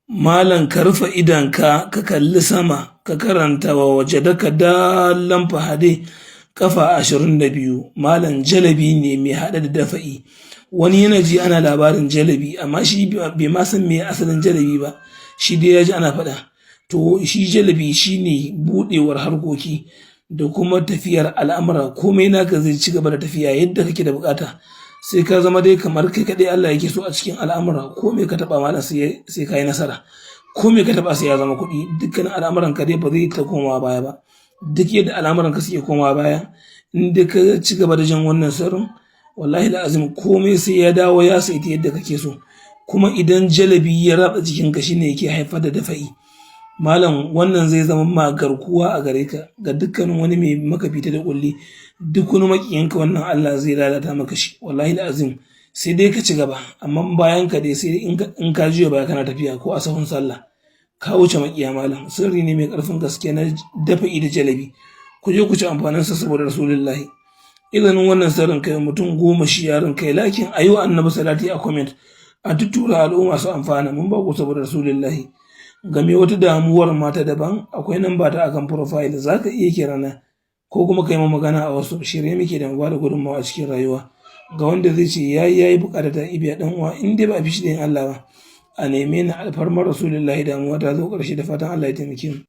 Malam ka rufe idonka ka kalli sama ka karanta wa wajadaka dallan fahade kafa 22. Malam jalabi ne mai haɗe da dafa'i. Wani yana ji ana labarin jalabi amma shi bai ma san me asalin jalabi ba, shi dai ya ji ana faɗa. To shi jalabi shi ne buɗewar harkoki da kuma tafiyar al'amura, komai naka zai ci gaba da tafiya yadda kake da bukata. Sai ka zama dai kamar kai kaɗai Allah yake so a cikin al'amura, komai ka taɓa malam sai ka yi nasara, komai ka taɓa sai ya zama kuɗi. Dukkanin al'amuran ka dai ba zai ta komawa baya ba. Duk yadda al'amuran ka suke komawa baya, in dai ka ci gaba da jan wannan sirrin, wallahi la'azim komai sai ya dawo ya saita yadda kake so. Kuma idan jalabi ya ratsa jikinka shine yake haifar da dafa'i. Malam wannan zai zama ma garkuwa a gare ka ga dukkanin wani mai maka fita da kulli. Duk wani makiyanka wannan Allah zai lalata maka shi, wallahi azim. Sai dai ka ci gaba, amma bayan ka dai sai in ka juya baya kana tafiya ko a sahun sallah ka wuce makiya. Malam sirri ne mai karfin gaske na dafa'i da jalabi. Ku je ku ci amfanin sa saboda rasulullahi. Idan wannan sirrin kai mutum 10 shi yaron kai, lakin ayi wa annabi salati a comment a tuttura al'umma su amfana. Mun ba ku saboda rasulullahi. Game wata damuwar mata daban, akwai namba ta akan profile, za ka iya kirana ko kuma kai ma magana a wasu shirye muke da ba da gudunmawa a cikin rayuwa. Ga wanda zai ce yayi bukata ta ibiya dan uwa, in dai ba a fi shi da Allah ba, a neme ni alfarmar rasulullahi, damuwa ta zo ƙarshe. Da fatan Allah ya taimake mu.